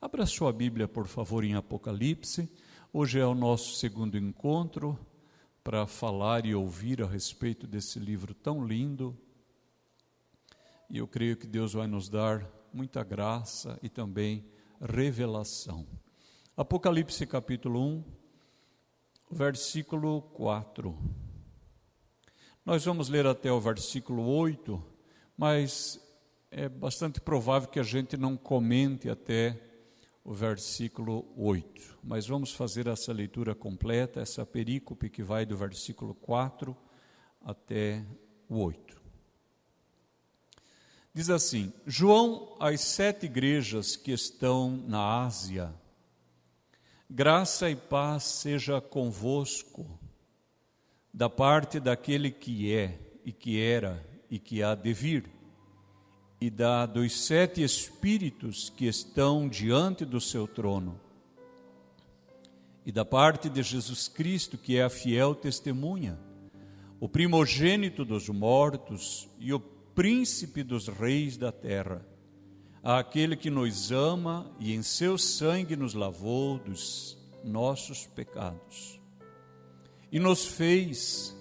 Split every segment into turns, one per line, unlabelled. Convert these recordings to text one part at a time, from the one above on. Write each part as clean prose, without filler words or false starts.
Abra sua Bíblia, por favor, em Apocalipse. Hoje é o nosso segundo encontro para falar e ouvir a respeito desse livro tão lindo. E eu creio que Deus vai nos dar muita graça e também revelação. Apocalipse capítulo 1, versículo 4. Nós vamos ler até o versículo 8, mas é bastante provável que a gente não comente até o versículo 8. Mas vamos fazer essa leitura completa, essa perícope que vai do versículo 4 até o 8. Diz assim: João às 7 igrejas que estão na Ásia, graça e paz seja convosco, da parte daquele que é, e que era, e que há de vir, e dos 7 Espíritos que estão diante do seu trono, e da parte de Jesus Cristo, que é a fiel testemunha, o primogênito dos mortos e o príncipe dos reis da terra, àquele que nos ama e em seu sangue nos lavou dos nossos pecados, e nos fez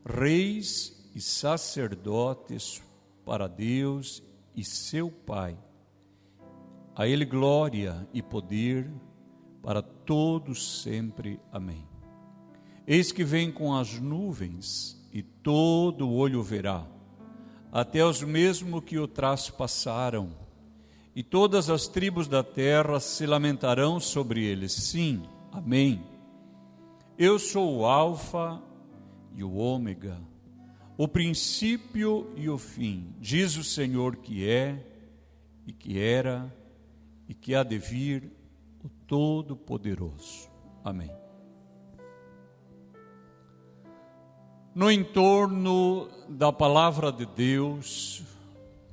reis e sacerdotes para Deus e seu Pai. A Ele glória e poder para todos sempre. Amém. Eis que vem com as nuvens, e todo olho verá, até os mesmos que o traspassaram, e todas as tribos da terra se lamentarão sobre ele. Sim, amém. Eu sou o Alfa e o Ômega, o princípio e o fim, diz o Senhor, que é, e que era, e que há de vir, o Todo-Poderoso. Amém. No entorno da palavra de Deus,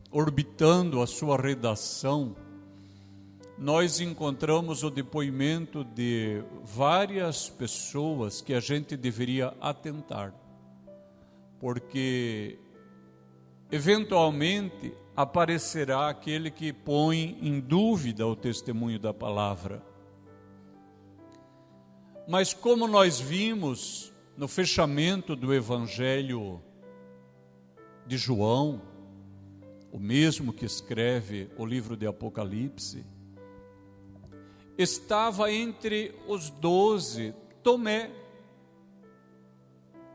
orbitando a sua redação, nós encontramos o depoimento de várias pessoas que a gente deveria atentar, porque eventualmente aparecerá aquele que põe em dúvida o testemunho da palavra. Mas como nós vimos no fechamento do Evangelho de João, o mesmo que escreve o livro de Apocalipse, estava entre os 12 Tomé.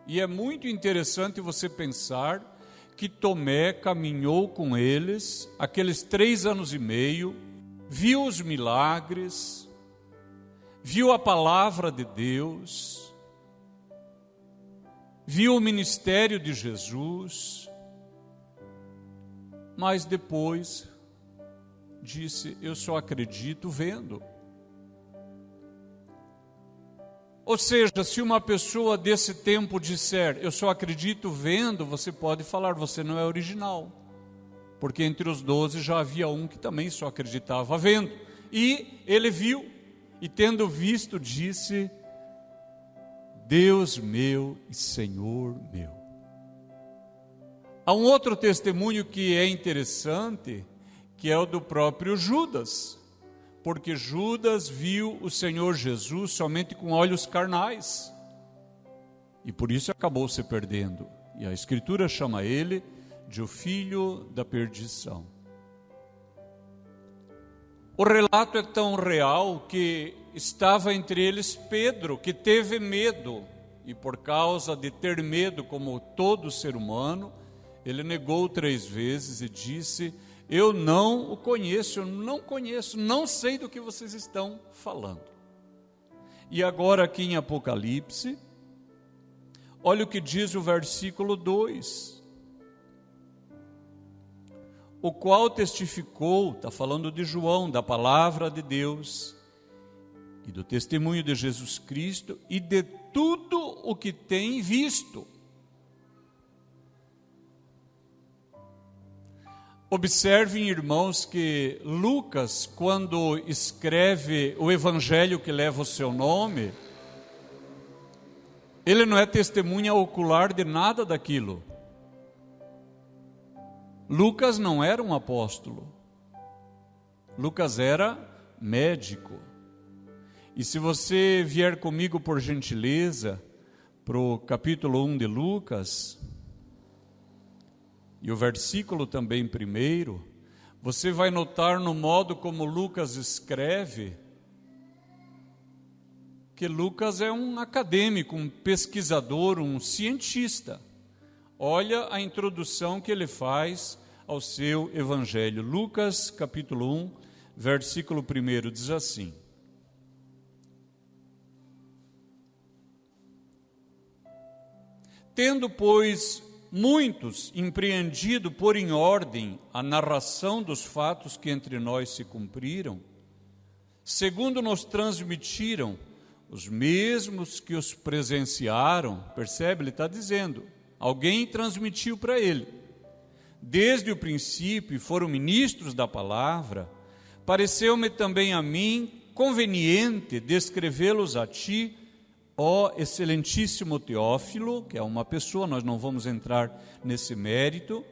E é muito interessante você pensar que Tomé caminhou com eles aqueles 3 anos e meio, viu os milagres, viu a palavra de Deus, viu o ministério de Jesus, mas depois disse: eu só acredito vendo. Ou seja, se uma pessoa desse tempo disser: eu só acredito vendo, você pode falar: você não é original, porque entre os 12 já havia um que também só acreditava vendo, e ele viu, e tendo visto disse: Deus meu e Senhor meu. Há um outro testemunho que é interessante, que é o do próprio Judas, porque Judas viu o Senhor Jesus somente com olhos carnais, e por isso acabou se perdendo, e a Escritura chama ele de o filho da perdição. O relato é tão real que estava entre eles Pedro, que teve medo, e por causa de ter medo, como todo ser humano, ele negou 3 vezes e disse: eu não o conheço, não sei do que vocês estão falando. E agora aqui em Apocalipse, olha o que diz o versículo 2. O qual testificou, está falando de João, da palavra de Deus, e do testemunho de Jesus Cristo, e de tudo o que tem visto. Observem, irmãos, que Lucas, quando escreve o evangelho que leva o seu nome, ele não é testemunha ocular de nada daquilo. Lucas não era um apóstolo. Lucas era médico. E se você vier comigo, por gentileza, para o capítulo 1 de Lucas, e o versículo também primeiro, você vai notar no modo como Lucas escreve, que Lucas é um acadêmico, um pesquisador, um cientista. Olha a introdução que ele faz ao seu evangelho. Lucas capítulo 1, versículo 1 diz assim: Tendo, pois, muitos empreendido pôr em ordem a narração dos fatos que entre nós se cumpriram, segundo nos transmitiram os mesmos que os presenciaram, percebe? Ele está dizendo, alguém transmitiu para ele. Desde o princípio foram ministros da palavra, pareceu-me também a mim conveniente descrevê-los a ti, ó excelentíssimo Teófilo, que é uma pessoa, nós não vamos entrar nesse mérito,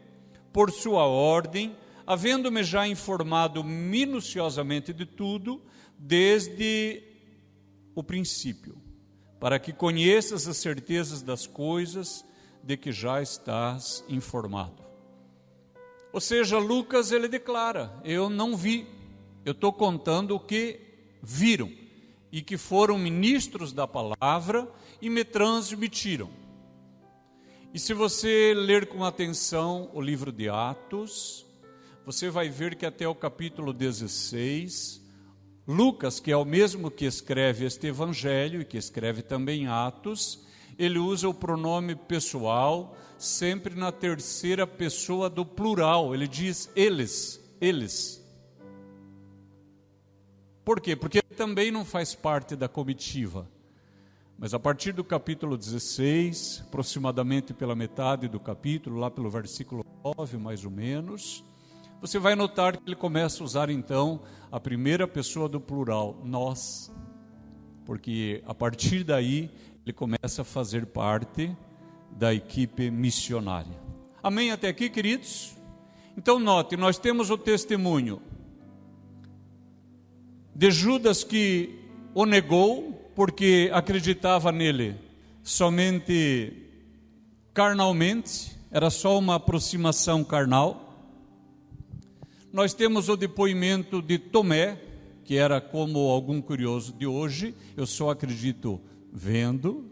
por sua ordem, havendo-me já informado minuciosamente de tudo, desde o princípio, para que conheças as certezas das coisas de que já estás informado. Ou seja, Lucas ele declara, eu não vi, eu estou contando o que viram, e que foram ministros da palavra e me transmitiram. E se você ler com atenção o livro de Atos, você vai ver que até o capítulo 16, Lucas, que é o mesmo que escreve este evangelho e que escreve também Atos, ele usa o pronome pessoal, sempre na terceira pessoa do plural, ele diz eles. Por quê? Porque ele também não faz parte da comitiva. Mas a partir do capítulo 16, aproximadamente pela metade do capítulo, lá pelo versículo 9, mais ou menos, você vai notar que ele começa a usar então a primeira pessoa do plural, nós, porque a partir daí ele começa a fazer parte da equipe missionária. Amém até aqui, queridos? Então note, nós temos o testemunho de Judas que o negou porque acreditava nele somente carnalmente, era só uma aproximação carnal. Nós temos o depoimento de Tomé, que era como algum curioso de hoje, eu só acredito vendo.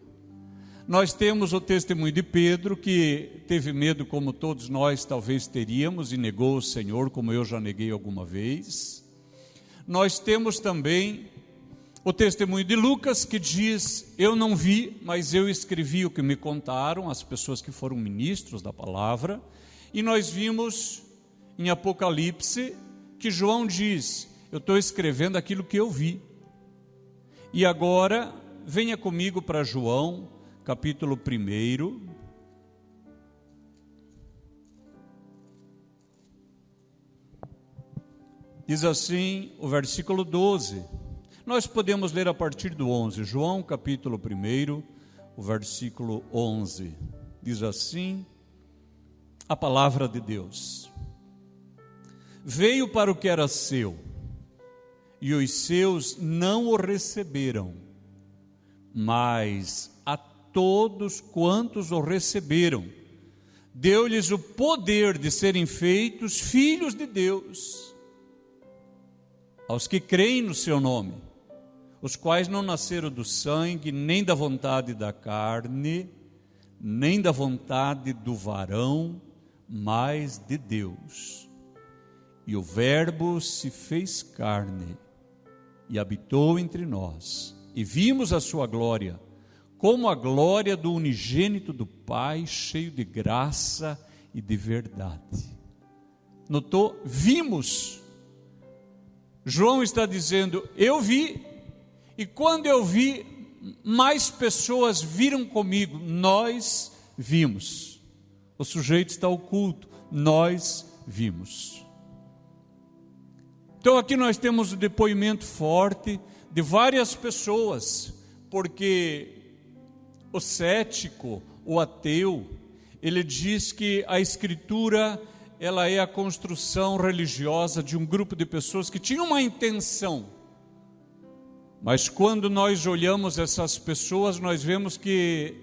Nós temos o testemunho de Pedro, que teve medo como todos nós talvez teríamos e negou o Senhor, como eu já neguei alguma vez. Nós temos também o testemunho de Lucas, que diz, eu não vi, mas eu escrevi o que me contaram, as pessoas que foram ministros da palavra. E nós vimos em Apocalipse, que João diz, eu estou escrevendo aquilo que eu vi. E agora, venha comigo para João, capítulo 1. Diz assim, o versículo 12. Nós podemos ler a partir do 11. João, capítulo 1, o versículo 11. Diz assim, a palavra de Deus. Veio para o que era seu, e os seus não o receberam, mas a todos quantos o receberam, deu-lhes o poder de serem feitos filhos de Deus, aos que creem no seu nome, os quais não nasceram do sangue, nem da vontade da carne, nem da vontade do varão, mas de Deus. E o Verbo se fez carne e habitou entre nós, e vimos a sua glória, como a glória do unigênito do Pai, cheio de graça e de verdade. Notou? Vimos. João está dizendo, eu vi, e quando eu vi, mais pessoas viram comigo, nós vimos. O sujeito está oculto, nós vimos. Então aqui nós temos o depoimento forte de várias pessoas, porque o cético, o ateu, ele diz que a Escritura, ela é a construção religiosa de um grupo de pessoas que tinham uma intenção, Mas quando nós olhamos essas pessoas, nós vemos que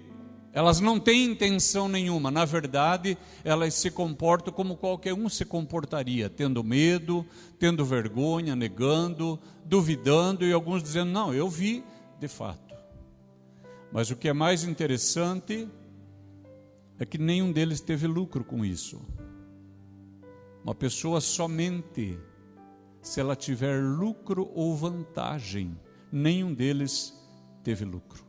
elas não têm intenção nenhuma. Na verdade, elas se comportam como qualquer um se comportaria, tendo medo, tendo vergonha, negando, duvidando, e alguns dizendo, não, eu vi de fato. Mas o que é mais interessante é que nenhum deles teve lucro com isso. Uma pessoa somente se ela tiver lucro ou vantagem, nenhum deles teve lucro.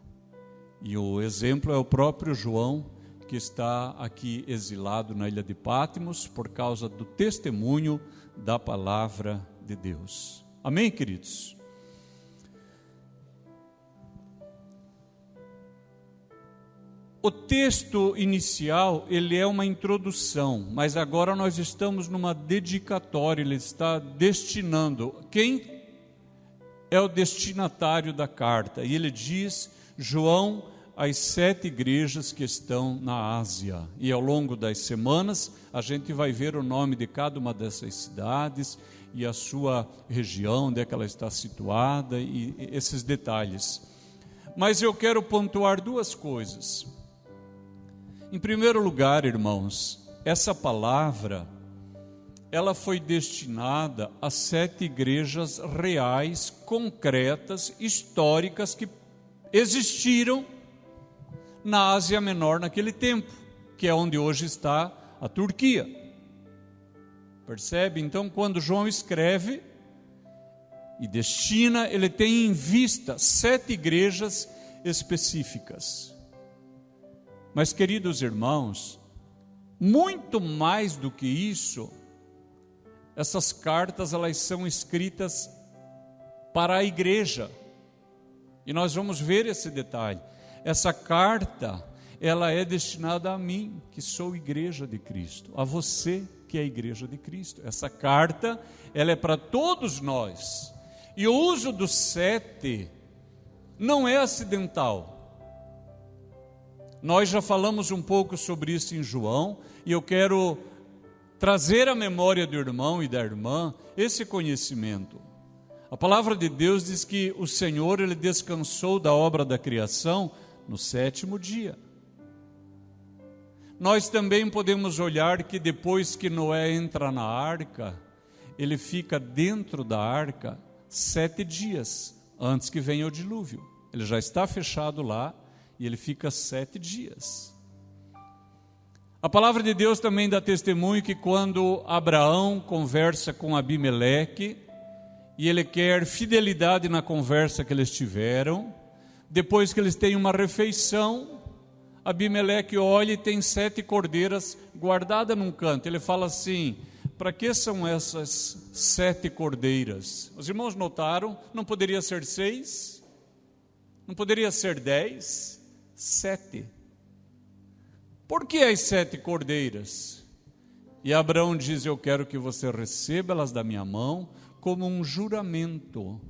E o exemplo é o próprio João, que está aqui exilado na ilha de Patmos por causa do testemunho da palavra de Deus. Amém, queridos? O texto inicial, ele é uma introdução, mas agora nós estamos numa dedicatória, ele está destinando. Quem é o destinatário da carta? E ele diz, João, às 7 igrejas que estão na Ásia. E ao longo das semanas, a gente vai ver o nome de cada uma dessas cidades e a sua região, onde é que ela está situada, e esses detalhes. Mas eu quero pontuar duas coisas. Em primeiro lugar, irmãos, essa palavra, ela foi destinada a 7 igrejas reais, concretas, históricas, que existiram na Ásia Menor naquele tempo, que é onde hoje está a Turquia. Percebe? Então, quando João escreve e destina, ele tem em vista 7 igrejas específicas. Mas, queridos irmãos, muito mais do que isso, essas cartas, elas são escritas para a igreja. E nós vamos ver esse detalhe. Essa carta, ela é destinada a mim, que sou igreja de Cristo, a você, que é a igreja de Cristo. Essa carta, ela é para todos nós. E o uso do 7 não é acidental. Nós já falamos um pouco sobre isso em João, e eu quero trazer à memória do irmão e da irmã esse conhecimento. A palavra de Deus diz que o Senhor, ele descansou da obra da criação no 7º dia. Nós também podemos olhar que depois que Noé entra na arca, ele fica dentro da arca 7 dias, antes que venha o dilúvio. Ele já está fechado lá, e ele fica 7 dias. A palavra de Deus também dá testemunho que quando Abraão conversa com Abimeleque, e ele quer fidelidade na conversa que eles tiveram, depois que eles têm uma refeição, Abimeleque olha e tem 7 cordeiras guardadas num canto. Ele fala assim, para que são essas 7 cordeiras? Os irmãos notaram, não poderia ser 6? Não poderia ser 10? 7. Por que as 7 cordeiras? E Abraão diz, eu quero que você receba elas da minha mão como um juramento.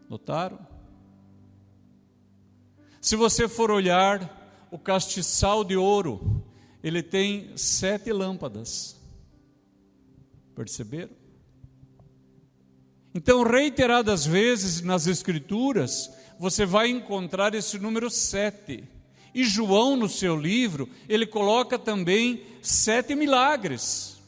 Notaram? Se você for olhar o castiçal de ouro, ele tem 7 lâmpadas. Perceberam? Então, reiteradas vezes nas Escrituras, você vai encontrar esse número 7. E João, no seu livro, ele coloca também 7 milagres.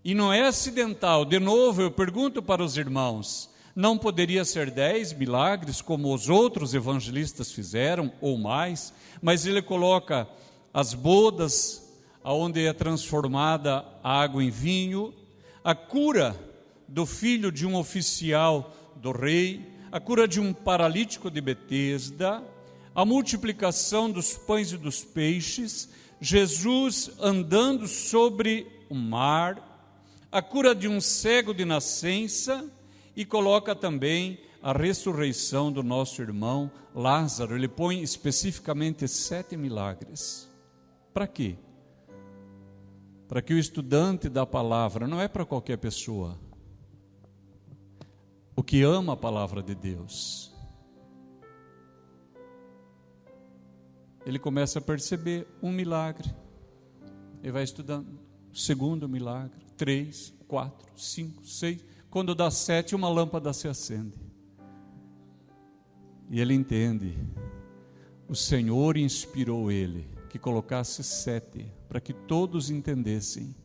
E não é acidental. De novo, eu pergunto para os irmãos, não poderia ser 10 milagres, como os outros evangelistas fizeram, ou mais? Mas ele coloca as bodas, onde é transformada a água em vinho, a cura do filho de um oficial do rei, a cura de um paralítico de Betesda, a multiplicação dos pães e dos peixes, Jesus andando sobre o mar, a cura de um cego de nascença, e coloca também a ressurreição do nosso irmão Lázaro. Ele põe especificamente 7 milagres. Para quê? Para que o estudante da palavra, não é para qualquer pessoa, o que ama a palavra de Deus, ele começa a perceber um milagre, ele vai estudando, segundo milagre, 3, 4, 5, 6, quando dá 7, uma lâmpada se acende. E ele entende. O Senhor inspirou ele que colocasse 7, para que todos entendessem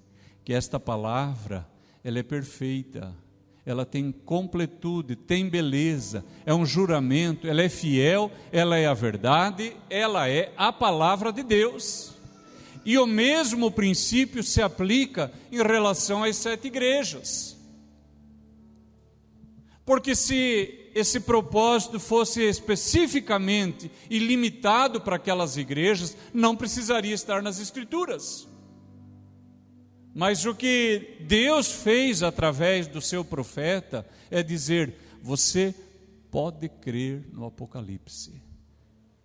que esta palavra, ela é perfeita, ela tem completude, tem beleza, é um juramento, ela é fiel, ela é a verdade, ela é a palavra de Deus. E o mesmo princípio se aplica em relação às 7 igrejas. Porque se esse propósito fosse especificamente e limitado para aquelas igrejas, não precisaria estar nas Escrituras. Mas o que Deus fez através do seu profeta é dizer: você pode crer no Apocalipse.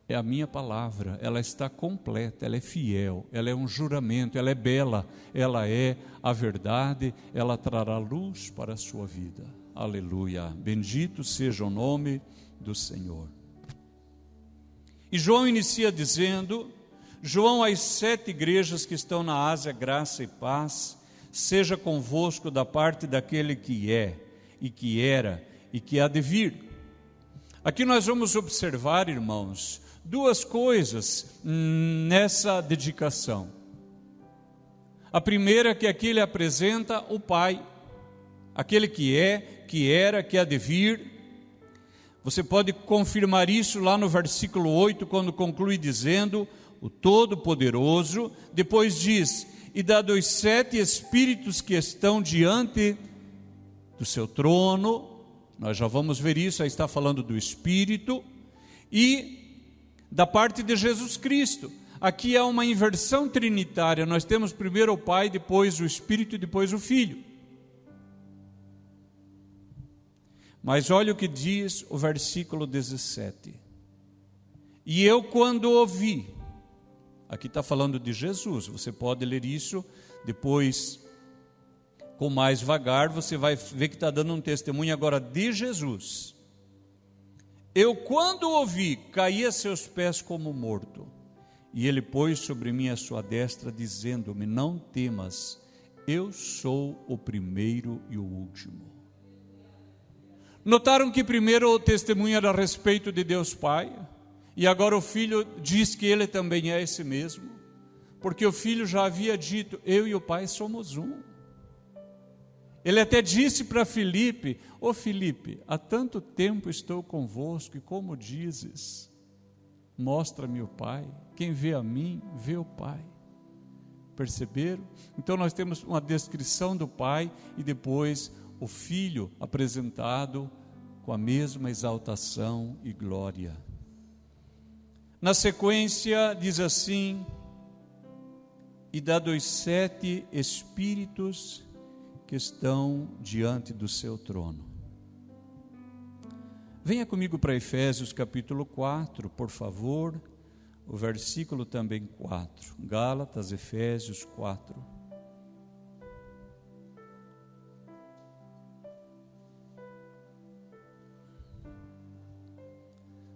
É a minha palavra, ela está completa, ela é fiel, ela é um juramento, ela é bela, ela é a verdade, ela trará luz para a sua vida. Aleluia, bendito seja o nome do Senhor. E João inicia dizendo: João, às 7 igrejas que estão na Ásia, graça e paz seja convosco da parte daquele que é, e que era, e que há de vir. Aqui nós vamos observar, irmãos, 2 coisas nessa dedicação. A primeira é que aqui ele apresenta o Pai, aquele que é, que era, que há de vir. Você pode confirmar isso lá no versículo 8, quando conclui dizendo: o Todo-Poderoso. Depois diz: e dá dos 7 Espíritos que estão diante do seu trono. Nós já vamos ver isso, aí está falando do Espírito. E da parte de Jesus Cristo. Aqui há uma inversão trinitária. Nós temos primeiro o Pai, depois o Espírito e depois o Filho. Mas olha o que diz o versículo 17. E eu, quando ouvi, aqui está falando de Jesus, você pode ler isso depois com mais vagar, você vai ver que está dando um testemunho agora de Jesus. Eu, quando ouvi, caí a seus pés como morto, e ele pôs sobre mim a sua destra, dizendo-me: não temas, eu sou o primeiro e o último. Notaram que primeiro o testemunho era a respeito de Deus Pai, e agora o Filho diz que ele também é esse mesmo, porque o Filho já havia dito: eu e o Pai somos um. Ele até disse para Filipe: ô Filipe, há tanto tempo estou convosco, e como dizes, mostra-me o Pai. Quem vê a mim, vê o Pai. Perceberam? Então nós temos uma descrição do Pai e depois o Filho apresentado com a mesma exaltação e glória. Na sequência diz assim: e dá dos 7 Espíritos que estão diante do seu trono. Venha comigo para Efésios capítulo 4, por favor, o versículo também 4. Gálatas, Efésios 4.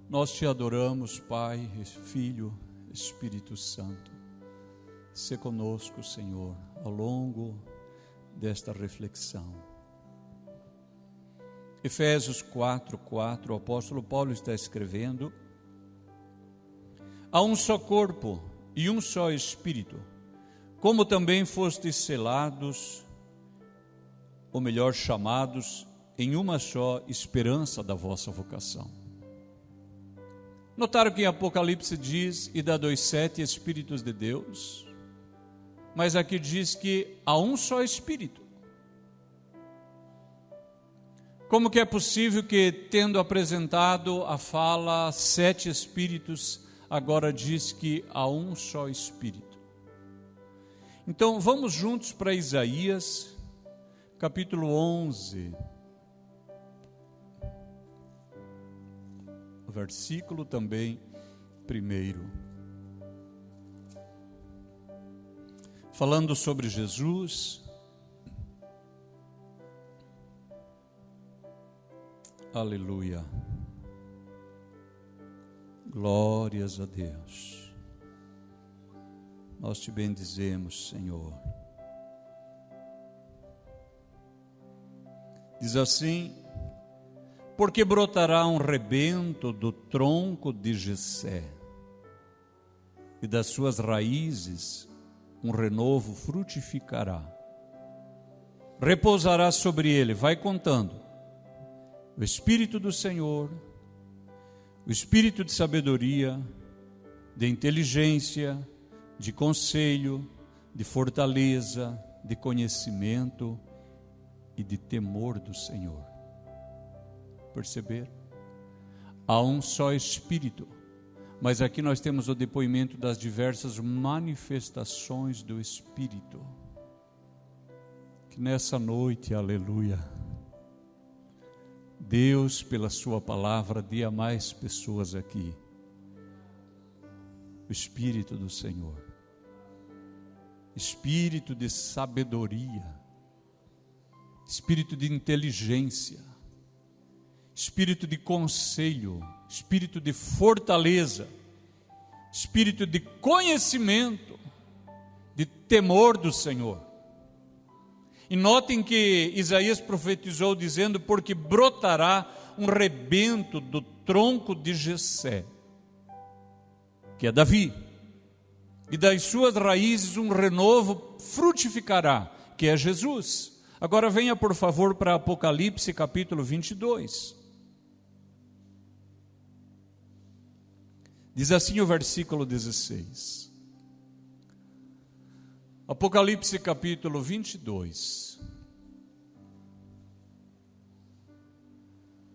Nós te adoramos, Pai, Filho, Espírito Santo. Sê conosco, Senhor, ao longo desta reflexão. Efésios 4:4, o apóstolo Paulo está escrevendo: há um só corpo e um só Espírito, como também fostes selados, ou melhor, chamados, em uma só esperança da vossa vocação. Notaram que em Apocalipse diz: e dá dos 7 Espíritos de Deus, mas aqui diz que há um só Espírito. Como que é possível que, tendo apresentado a fala 7 Espíritos, agora diz que há um só Espírito? Então vamos juntos para Isaías, capítulo 11, versículo também 1. Falando sobre Jesus. Aleluia. Glórias a Deus. Nós te bendizemos, Senhor. Diz assim: porque brotará um rebento do tronco de Jessé, e das suas raízes um renovo frutificará. Repousará sobre ele, vai contando, o Espírito do Senhor, o Espírito de sabedoria, de inteligência, de conselho, de fortaleza, de conhecimento e de temor do Senhor. Perceber? Há um só Espírito, mas aqui nós temos o depoimento das diversas manifestações do Espírito. Que nessa noite, aleluia, Deus, pela sua palavra, dê a mais pessoas aqui o Espírito do Senhor, Espírito de sabedoria, Espírito de inteligência, Espírito de conselho, Espírito de fortaleza, Espírito de conhecimento, de temor do Senhor. E notem que Isaías profetizou dizendo: porque brotará um rebento do tronco de Jessé, que é Davi, e das suas raízes um renovo frutificará, que é Jesus. Agora venha por favor para Apocalipse capítulo 22. Diz assim o versículo 16. Apocalipse capítulo 22.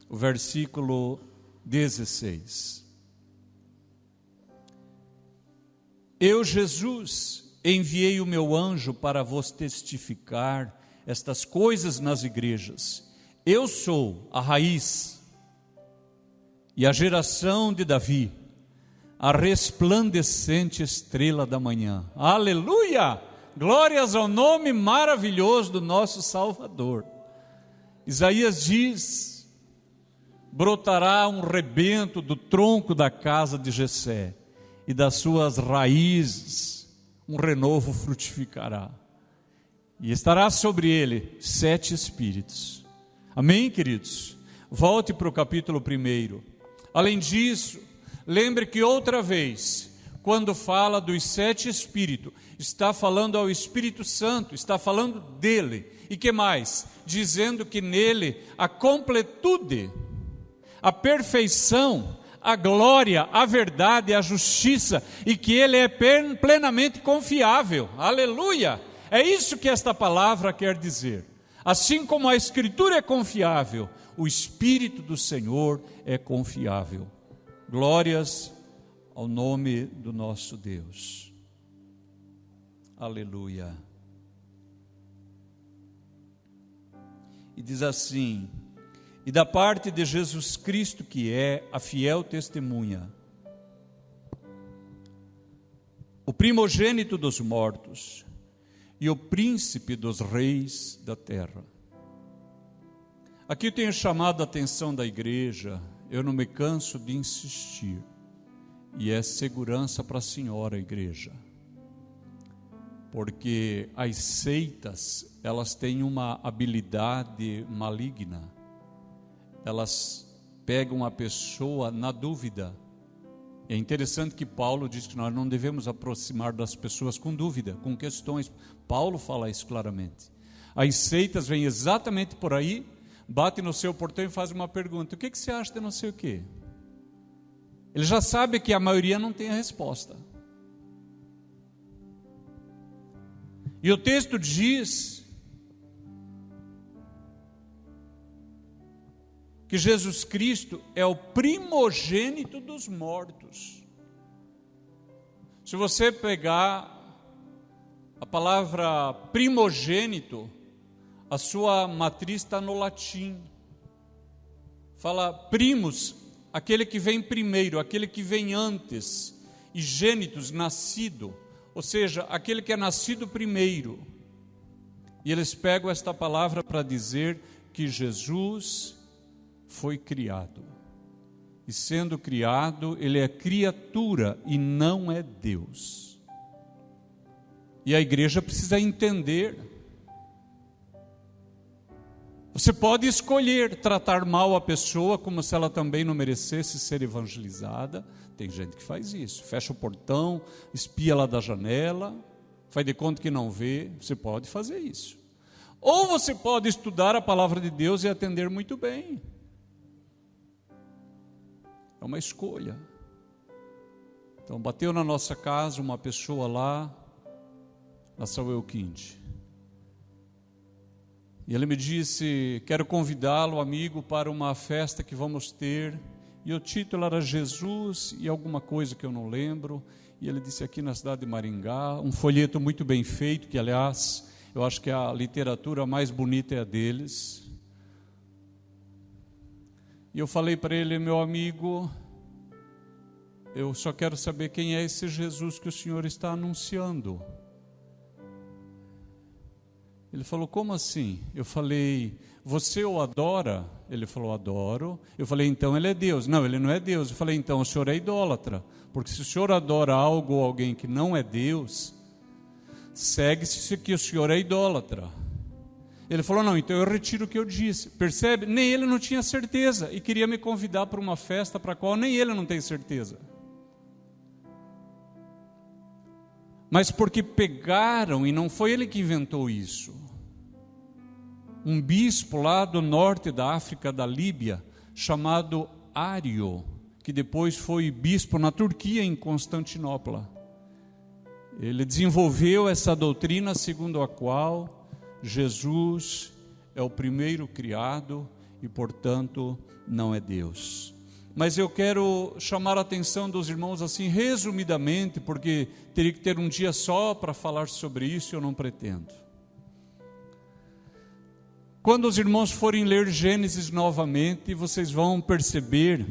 O versículo 16. Eu, Jesus, enviei o meu anjo para vos testificar estas coisas nas igrejas. Eu sou a raiz e a geração de Davi, a resplandecente estrela da manhã. Aleluia! Glórias ao nome maravilhoso do nosso Salvador. Isaías diz: brotará um rebento do tronco da casa de Jessé, e das suas raízes um renovo frutificará. E estará sobre ele 7 espíritos. Amém, queridos? Volte para o capítulo 1. Além disso, lembre que outra vez, quando fala dos 7 espíritos, está falando ao Espírito Santo, está falando dele. E que mais? Dizendo que nele a completude, a perfeição, a glória, a verdade, a justiça, e que ele é plenamente confiável. Aleluia! É isso que esta palavra quer dizer. Assim como a Escritura é confiável, o Espírito do Senhor é confiável. Glórias ao nome do nosso Deus. Aleluia. E diz assim: e da parte de Jesus Cristo, que é a fiel testemunha, o primogênito dos mortos e o príncipe dos reis da terra. Aqui eu tenho chamado a atenção da igreja, eu não me canso de insistir, e é segurança para a senhora igreja, porque as seitas, elas têm uma habilidade maligna, elas pegam a pessoa na dúvida. É interessante que Paulo diz que nós não devemos aproximar das pessoas com dúvida, com questões. Paulo fala isso claramente. As seitas vêm exatamente por aí, bate no seu portão e faz uma pergunta: o que você acha de não sei o quê? Ele já sabe que a maioria não tem a resposta. E o texto diz que Jesus Cristo é o primogênito dos mortos. Se você pegar a palavra primogênito, a sua matriz está no latim. Fala primus, aquele que vem primeiro, aquele que vem antes, e gênitos, nascido, ou seja, aquele que é nascido primeiro. E eles pegam esta palavra para dizer que Jesus foi criado, e sendo criado, ele é criatura e não é Deus. E a igreja precisa entender Você pode escolher tratar mal a pessoa como se ela também não merecesse ser evangelizada. Tem gente que faz isso, fecha o portão, espia lá da janela, faz de conta que não vê. Você pode fazer isso. Ou você pode estudar a palavra de Deus e atender muito bem. É uma escolha. Então, bateu na nossa casa uma pessoa lá, na São Euquinde. E ele me disse: quero convidá-lo, amigo, para uma festa que vamos ter. E o título era Jesus e alguma coisa que eu não lembro. E ele disse: aqui na cidade de Maringá, um folheto muito bem feito, que aliás, eu acho que a literatura mais bonita é a deles. E eu falei para ele: meu amigo, eu só quero saber quem é esse Jesus que o senhor está anunciando. Ele falou: como assim? Eu falei: você o adora? Ele falou: adoro. Eu falei: então ele é Deus. Não, ele não é Deus. Eu falei: então o senhor é idólatra, porque se o senhor adora algo ou alguém que não é Deus, segue-se que o senhor é idólatra. Ele falou: não, então eu retiro o que eu disse. Percebe? Nem ele não tinha certeza e queria me convidar para uma festa para a qual nem ele não tem certeza. Mas porque pegaram, e não foi ele que inventou isso. Um bispo lá do norte da África, da Líbia, chamado Ário, que depois foi bispo na Turquia, em Constantinopla. Ele desenvolveu essa doutrina segundo a qual Jesus é o primeiro criado e, portanto, não é Deus. Mas eu quero chamar a atenção dos irmãos assim, resumidamente, porque teria que ter um dia só para falar sobre isso e eu não pretendo. Quando os irmãos forem ler Gênesis novamente, vocês vão perceber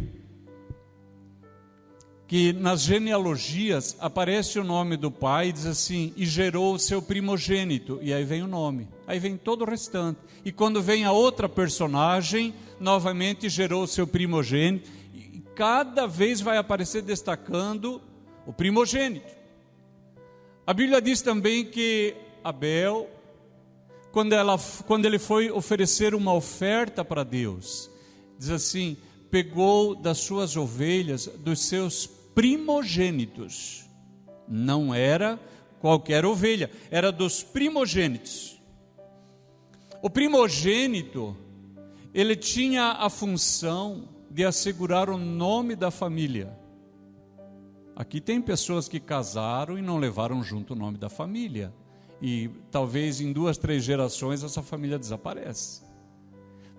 que nas genealogias aparece o nome do pai e diz assim: e gerou o seu primogênito, e aí vem o nome, aí vem todo o restante. E quando vem a outra personagem, novamente gerou o seu primogênito, e cada vez vai aparecer destacando o primogênito. A Bíblia diz também que Abel, quando ele foi oferecer uma oferta para Deus, diz assim: pegou das suas ovelhas, dos seus primogênitos. Não era qualquer ovelha, era dos primogênitos. O primogênito, ele tinha a função de assegurar o nome da família. Aqui tem pessoas que casaram e não levaram junto o nome da família. E talvez em 2, 3 gerações essa família desaparece.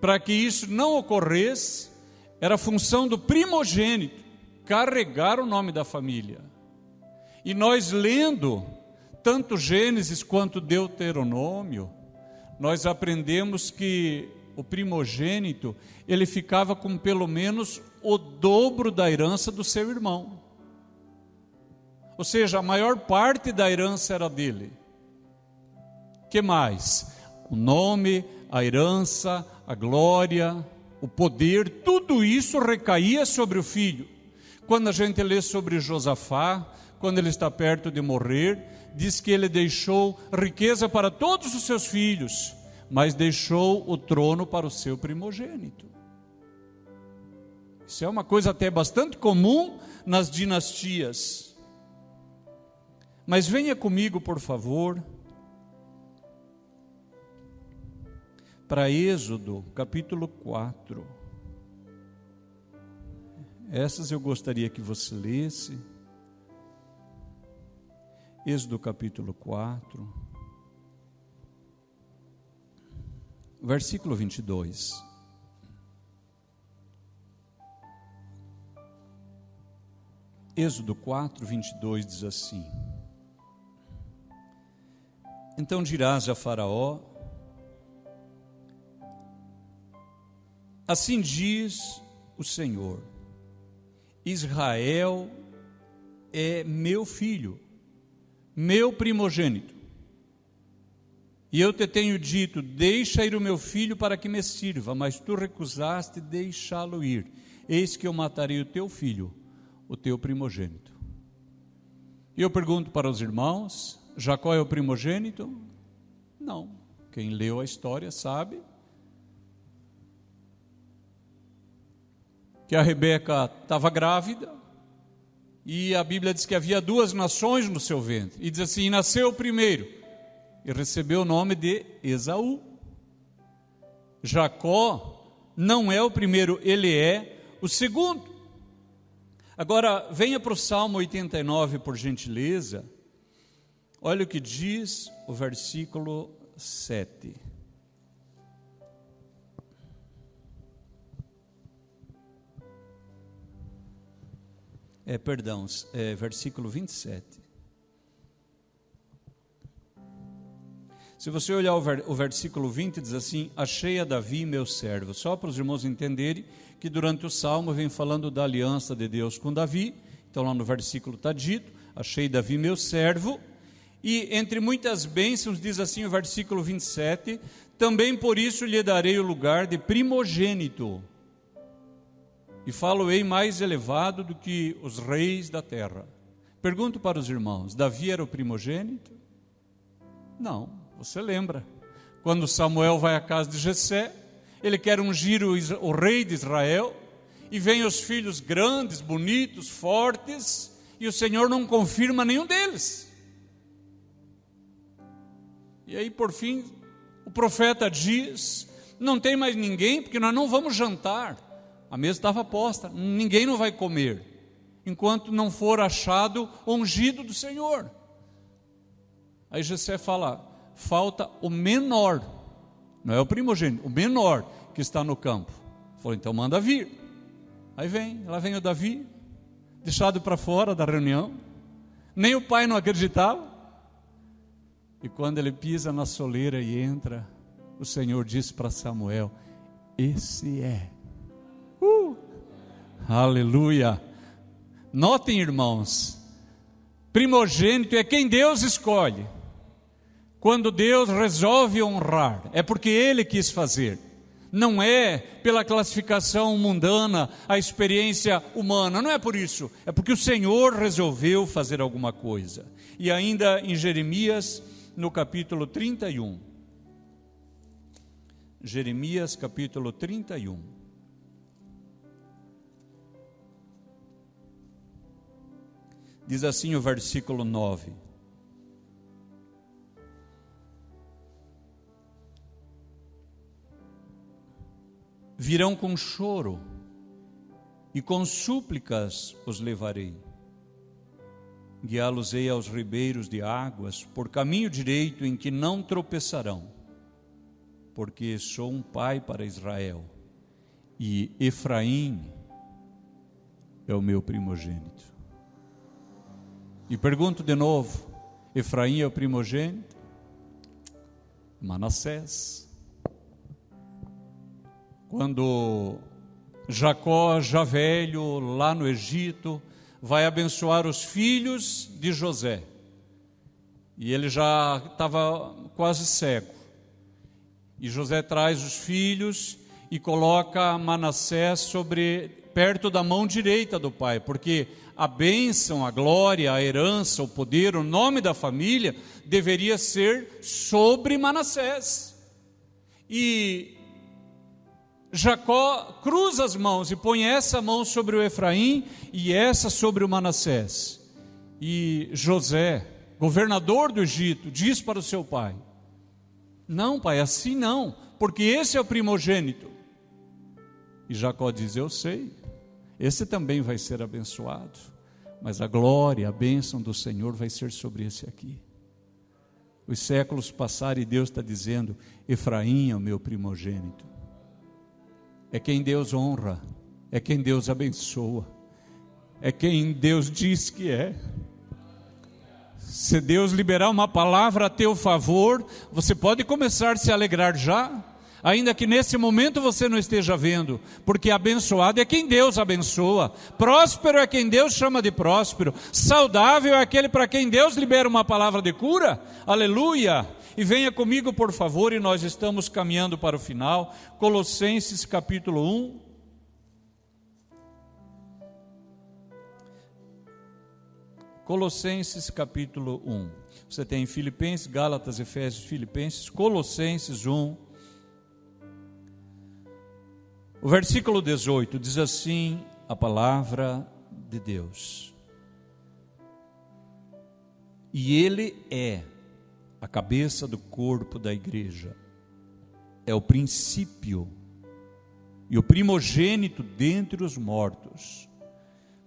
Para que isso não ocorresse, era a função do primogênito carregar o nome da família. E nós, lendo tanto Gênesis quanto Deuteronômio, nós aprendemos que o primogênito, ele ficava com pelo menos o dobro da herança do seu irmão. Ou seja, a maior parte da herança era dele. Que mais? O nome, a herança, a glória, o poder, tudo isso recaía sobre o filho. Quando a gente lê sobre Josafá, quando ele está perto de morrer, diz que ele deixou riqueza para todos os seus filhos, mas deixou o trono para o seu primogênito. Isso é uma coisa até bastante comum nas dinastias. Mas venha comigo, por favor, para Êxodo, capítulo 4. Essas eu gostaria que você lesse. Êxodo, capítulo 4, versículo 22. Êxodo 4, 22 diz assim: então dirás a Faraó: assim diz o Senhor, Israel é meu filho, meu primogênito. E eu te tenho dito: deixa ir o meu filho para que me sirva, mas tu recusaste deixá-lo ir. Eis que eu matarei o teu filho, o teu primogênito. E eu pergunto para os irmãos: Jacó é o primogênito? Não. Quem leu a história sabe que a Rebeca estava grávida, e a Bíblia diz que havia 2 nações no seu ventre, e diz assim: nasceu o primeiro, e recebeu o nome de Esaú. Jacó não é o primeiro, ele é o segundo. Agora, venha para o Salmo 89, por gentileza. Olha o que diz o versículo 7. Versículo 27. Se você olhar o versículo 20, diz assim: achei a Davi meu servo. Só para os irmãos entenderem que durante o Salmo vem falando da aliança de Deus com Davi. Então lá no versículo está dito: achei Davi meu servo. E entre muitas bênçãos diz assim o versículo 27, também por isso lhe darei o lugar de primogênito, e falo-ei mais elevado do que os reis da terra. Pergunto para os irmãos: Davi era o primogênito? Não, você lembra, quando Samuel vai à casa de Jessé, ele quer ungir o rei de Israel, e vem os filhos grandes, bonitos, fortes, e o Senhor não confirma nenhum deles. E aí, por fim, o profeta diz: não tem mais ninguém, porque nós não vamos jantar. A mesa estava posta, ninguém não vai comer, enquanto não for achado o ungido do Senhor. Aí Jessé fala: falta o menor, não é o primogênito, o menor que está no campo. Falou: então manda vir. Aí lá vem o Davi, deixado para fora da reunião, nem o pai não acreditava. E quando ele pisa na soleira e entra, o Senhor diz para Samuel: esse é. Aleluia! Notem, irmãos, primogênito é quem Deus escolhe. Quando Deus resolve honrar, é porque Ele quis fazer. Não é pela classificação mundana, a experiência humana, não é por isso. É porque o Senhor resolveu fazer alguma coisa. E ainda em Jeremias, no capítulo 31. Jeremias, capítulo 31. Diz assim o versículo 9. Virão com choro, e com súplicas os levarei. Guiá-los-ei aos ribeiros de águas, por caminho direito em que não tropeçarão, porque sou um pai para Israel, e Efraim é o meu primogênito. E pergunto de novo: Efraim é o primogênito? Manassés. Quando Jacó, já velho, lá no Egito, vai abençoar os filhos de José, e ele já estava quase cego, e José traz os filhos e coloca Manassés perto da mão direita do pai, porque a bênção, a glória, a herança, o poder, o nome da família deveria ser sobre Manassés. E Jacó cruza as mãos e põe essa mão sobre o Efraim e essa sobre o Manassés. E José, governador do Egito, diz para o seu pai: não, pai, assim não, porque esse é o primogênito. E Jacó diz: eu sei, esse também vai ser abençoado, mas a glória, a bênção do Senhor vai ser sobre esse aqui. Os séculos passaram e Deus está dizendo: Efraim é o meu primogênito. É quem Deus honra, é quem Deus abençoa, é quem Deus diz que é. Se Deus liberar uma palavra a teu favor, você pode começar a se alegrar já, ainda que nesse momento você não esteja vendo, porque abençoado é quem Deus abençoa, próspero é quem Deus chama de próspero, saudável é aquele para quem Deus libera uma palavra de cura. Aleluia! E venha comigo, por favor, e nós estamos caminhando para o final. Colossenses capítulo 1. Colossenses capítulo 1. Você tem Filipenses, Gálatas, Efésios, Filipenses, Colossenses 1. O versículo 18 diz assim a palavra de Deus: e ele é a cabeça do corpo da igreja, é o princípio e o primogênito dentre os mortos,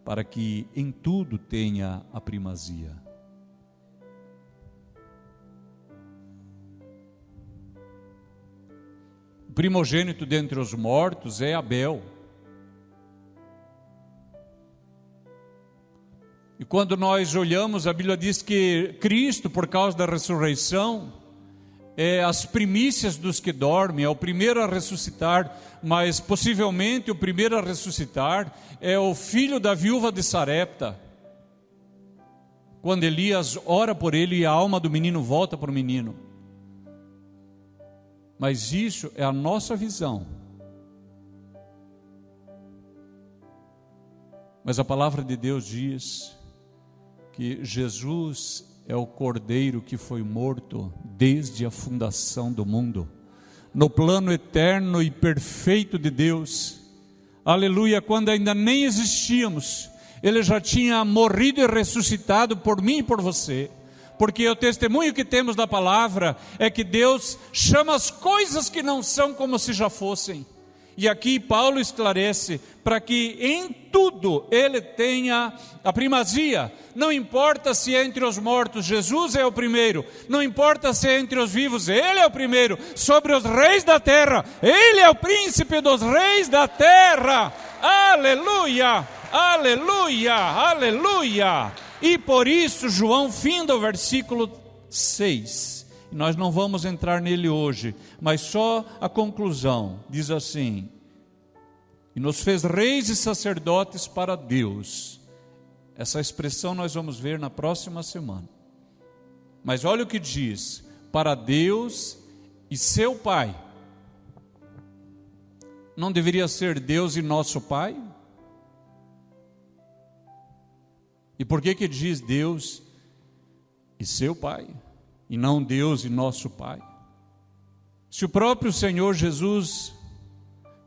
para que em tudo tenha a primazia. O primogênito dentre os mortos é Abel. E quando nós olhamos, a Bíblia diz que Cristo, por causa da ressurreição, é as primícias dos que dormem, é o primeiro a ressuscitar, mas possivelmente o primeiro a ressuscitar é o filho da viúva de Sarepta. Quando Elias ora por ele e a alma do menino volta para o menino. Mas isso é a nossa visão. Mas a palavra de Deus diz que Jesus é o Cordeiro que foi morto desde a fundação do mundo, no plano eterno e perfeito de Deus. Aleluia, quando ainda nem existíamos, Ele já tinha morrido e ressuscitado por mim e por você. Porque o testemunho que temos da palavra é que Deus chama as coisas que não são como se já fossem. E aqui Paulo esclarece, para que em tudo Ele tenha a primazia. Não importa se entre os mortos Jesus é o primeiro, não importa se entre os vivos Ele é o primeiro, sobre os reis da terra, Ele é o príncipe dos reis da terra. Aleluia, aleluia, aleluia. E por isso João finda o versículo 6. Nós não vamos entrar nele hoje, mas só a conclusão. Diz assim: e nos fez reis e sacerdotes para Deus. Essa expressão nós vamos ver na próxima semana. Mas olha o que diz: para Deus e seu Pai. Não deveria ser Deus e nosso Pai? E por que diz Deus e seu Pai, e não Deus e nosso Pai? Se o próprio Senhor Jesus,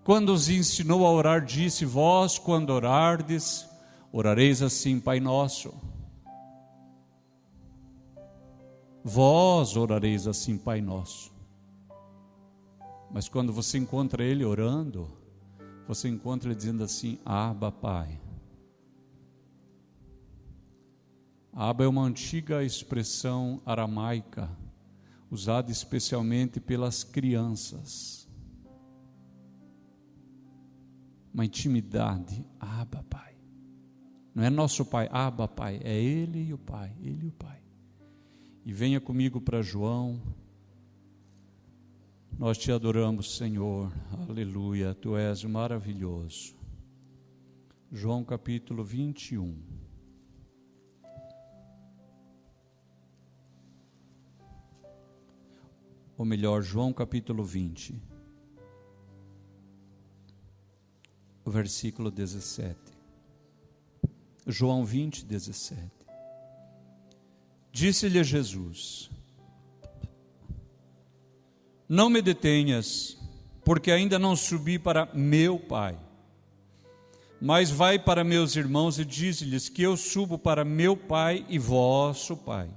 quando os ensinou a orar, disse: vós, quando orardes, orareis assim: Pai nosso. Vós orareis assim: Pai nosso. Mas quando você encontra Ele orando, você encontra Ele dizendo assim: Abba, Pai. Abba é uma antiga expressão aramaica, usada especialmente pelas crianças. Uma intimidade. Abba, Pai. Não é nosso Pai, Abba, Pai, é Ele e o Pai, Ele e o Pai. E venha comigo para João. Nós te adoramos, Senhor, aleluia, Tu és maravilhoso. João capítulo 21. Ou melhor, João capítulo 20, o versículo 17. João 20, 17. Disse-lhe Jesus: não me detenhas, porque ainda não subi para meu Pai, mas vai para meus irmãos e dize-lhes que eu subo para meu Pai e vosso Pai,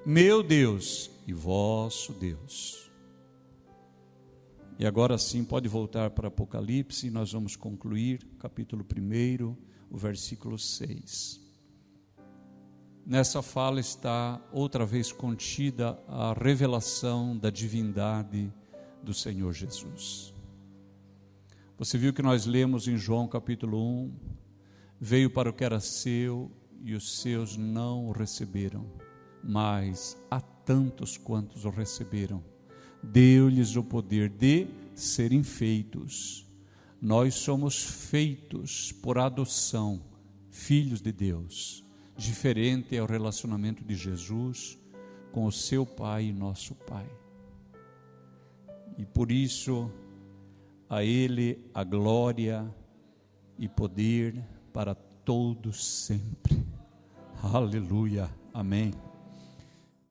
meu Deus e vosso Deus. E agora sim pode voltar para Apocalipse, e nós vamos concluir capítulo 1, o versículo 6. Nessa fala está outra vez contida a revelação da divindade do Senhor Jesus. Você viu que nós lemos em João capítulo 1, veio para o que era seu e os seus não o receberam, mas a tantos quantos o receberam, deu-lhes o poder de serem feitos. Nós somos feitos por adoção, filhos de Deus. Diferente é o relacionamento de Jesus com o seu Pai e nosso Pai. E por isso, a Ele a glória e poder para todos sempre. Aleluia. Amém.